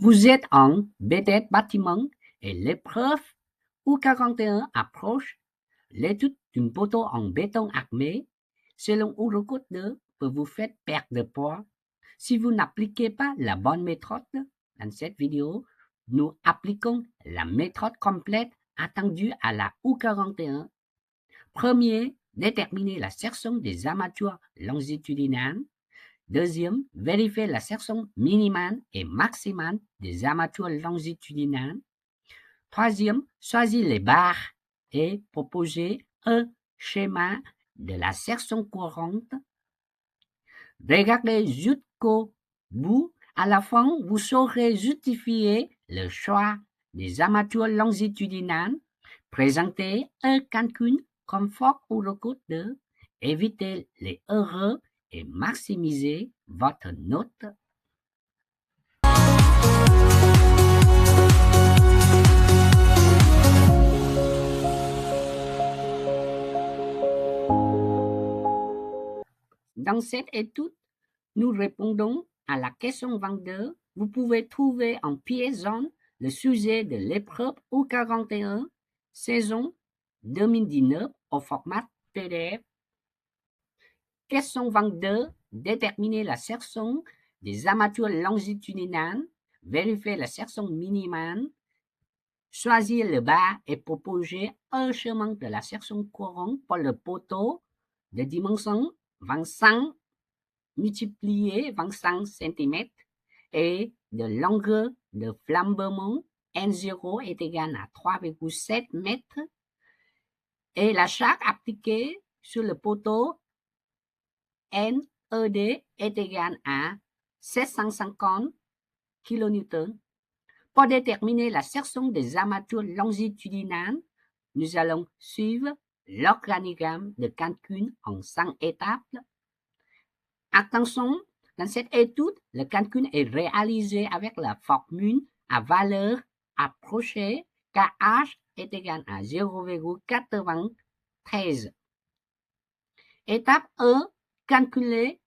Vous êtes en BTS bâtiment et l'épreuve U41 approche. L'étude d'une poteau en béton armé, selon Eurocode 2, peut vous faire perdre de poids. Si vous n'appliquez pas la bonne méthode, dans cette vidéo, nous appliquons la méthode complète attendue à la U41. Premier, déterminer la section des armatures longitudinales. Deuxième, vérifier la section minimale et maximale des armatures longitudinales. Troisième, choisir les barres et proposer un schéma de la section courante. Regardez jusqu'au bout. À la fin, vous saurez justifier le choix des armatures longitudinales. Présentez un calcul conforme au Eurocode 2. Évitez les erreurs et maximisez votre note. Dans cette étude, nous répondons à la question 22. Vous pouvez trouver en pièce jaune le sujet de l'épreuve U41, saison 2019 au format PDF. Question 22. Déterminer la section des armatures longitudinales. Vérifier la section minimale. Choisir le bas et proposer un chemin de la section courante pour le poteau de dimension 25 multiplié 25 cm et de longueur de flambement N0 est égal à 3,7 m et la charge appliquée sur le poteau NED est égal à 750 kN. Pour déterminer la section des armatures longitudinales, nous allons suivre l'organigramme de calcul en 5 étapes. Attention, dans cette étude, le calcul est réalisé avec la formule à valeur approchée KH est égal à 0,93. Étape 1, calculer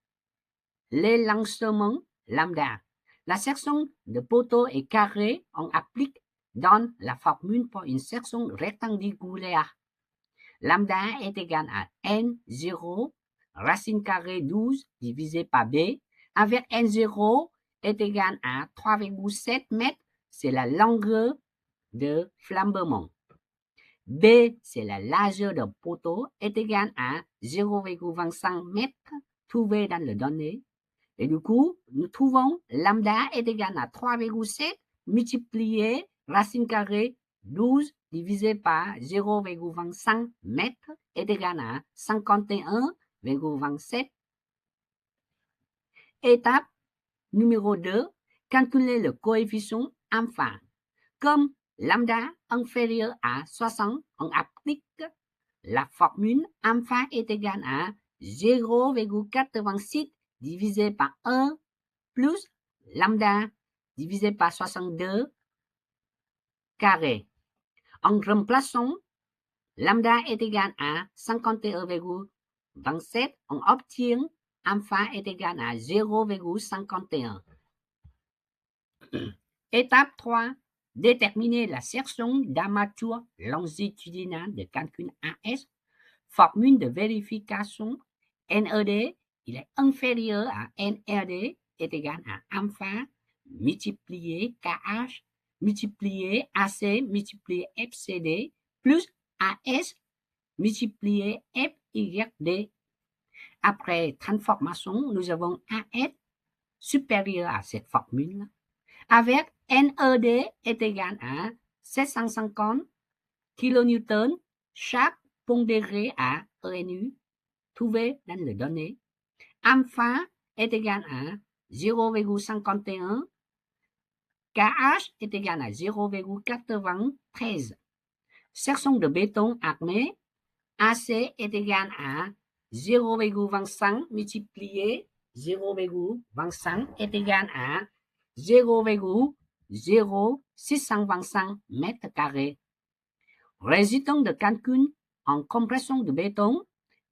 l'élancement lambda. La section de poteau est carrée, on applique dans la formule pour une section rectangulaire. Lambda est égal à N0 racine carrée 12 divisé par B, avec N0 est égal à 3,7 m, c'est la longueur de flambement. B, c'est la largeur d'un poteau, est égal à 0,25 m, trouvé dans le donné. Et du coup, nous trouvons lambda est égal à 3,7 multiplié racine carrée 12 divisé par 0,25 m est égal à 51,27. Étape numéro 2, calculer le coefficient alpha. Comme lambda inférieur à 60, on applique la formule alpha est égal à 0,86 divisé par 1 plus lambda divisé par 62 carré. En remplaçant lambda est égal à 51,27, on obtient alpha est égal à 0,51. Étape 3. Déterminer la section d'armature longitudinale de calcul AS. Formule de vérification NED, il est inférieur à NRD est égal à alpha multiplié KH multiplié AC multiplié FCD plus AS multiplié FYD. Après transformation, nous avons AS supérieur à cette formule avec NED est égal à 750 kN chaque pondéré à ENU trouvé dans les données. Alpha est égal à 0,51, KH est égal à 0,93. Section de béton armé, AC est égal à 0,25 multiplié 0,25 est égal à 0,0625 mètres carrés. Résultat de calcul en compression de béton,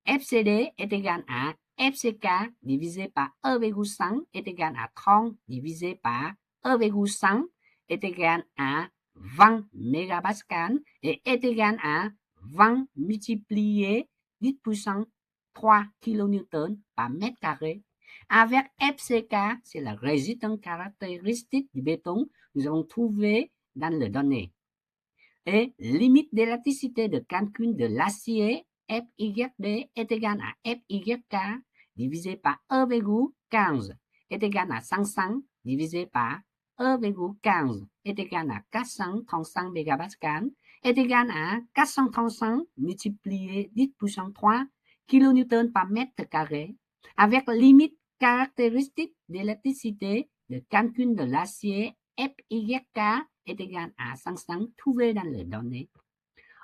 FCD est égal à FCK divisé par 1,5 est égal à 30 divisé par 1,100 est égal à 20 mégapascal et est égal à 20 multiplié 10 puissance 3 kN par mètre carré. Avec FCK, c'est la résistance caractéristique du béton, nous avons trouvé dans les données. Et limite d'élasticité de calcul de l'acier FYD est égal à FYK divisé par 1,15 est égal à 500 divisé par 1,15 est égal à 435 mégapascal est égal à 435 multiplié 10 puissance 3 kN par mètre carré avec limite caractéristique d'élasticité de calcul de l'acier FYK est égal à 500 trouvé dans les données.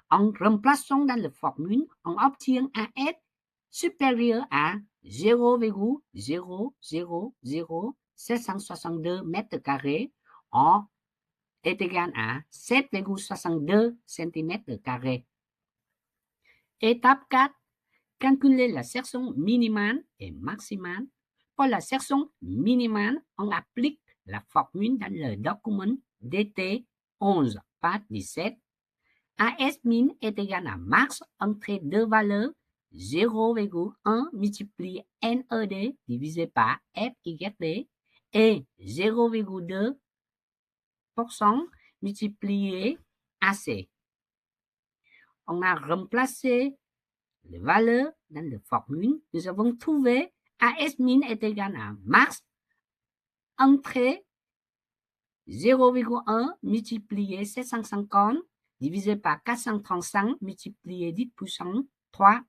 En remplaçant dans la formule, on obtient un S supérieur à 0,000762 mètres carrés en est égal à 7,62 cm carrés. Étape 4. Calculer la section minimale et maximale. Pour la section minimale, on applique la formule dans le document DT 11, page 17. AS min est égal à max entre deux valeurs 0,1 multiplié NED divisé par FYD et 0,2% multiplié AC. On a remplacé les valeurs dans la formule. Nous avons trouvé AS min est égal à max entre 0,1 multiplié 750 divisé par 435 multiplié 10 puissance 3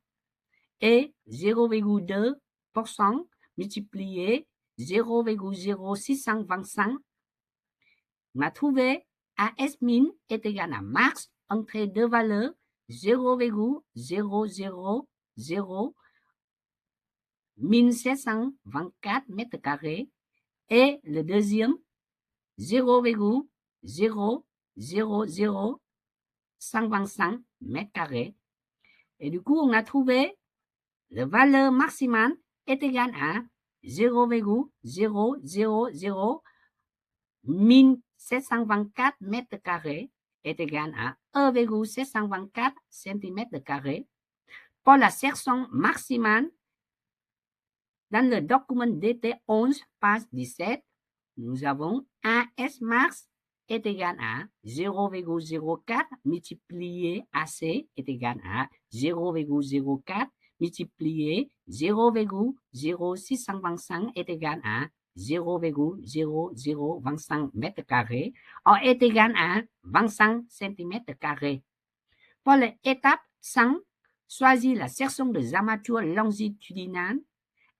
et 0,2% multiplié 0,0625. On a trouvé AS min est égal à max entre deux valeurs 0,0001724 mètres carrés et le deuxième 0,000125 mètres carrés. Et du coup, on a trouvé la valeur maximale est égale à 0,0001724 mètres carrés est égal à 1,724 cm carrés. Pour la section maximale, dans le document DT 11, page 17, nous avons AS max est égal à 0,04 multiplié AC est égal à 0,04 multiplié 0,0625 est égal à 0,0025 mètres carrés est égal à 25 cm carrés. Pour l'étape 100, choisis la section des armatures longitudinales.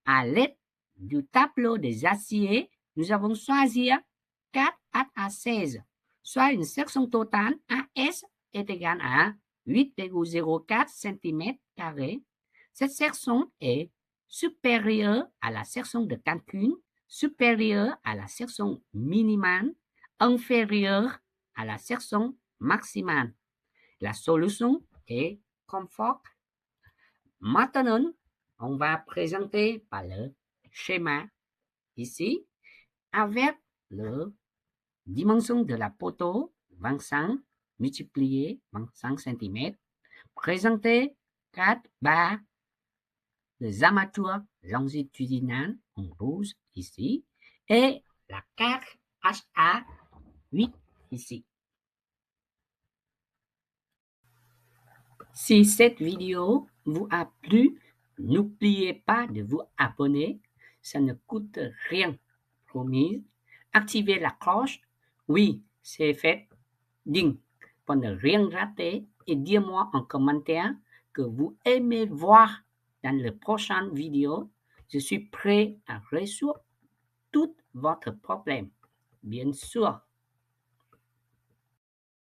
À l'aide du tableau des aciers, nous avons choisi 4 à 16, soit une section totale AS est égale à 8,04 cm carrés. Cette section est supérieure à la section de calcul, supérieure à la section minimale, inférieure à la section maximale. La solution est conforme. Maintenant, on va présenter par le schéma ici avec la dimension de la poteau 25 multiplié 25 cm. Présenter 4 barres de armatures longitudinales en rouge ici et la carte HA8 ici. Si cette vidéo vous a plu, n'oubliez pas de vous abonner, ça ne coûte rien, promis. Activez la cloche, oui, c'est fait, ding, pour ne rien rater et dites-moi en commentaire que vous aimez voir dans la prochaine vidéo. Je suis prêt à résoudre tous votre problème, bien sûr.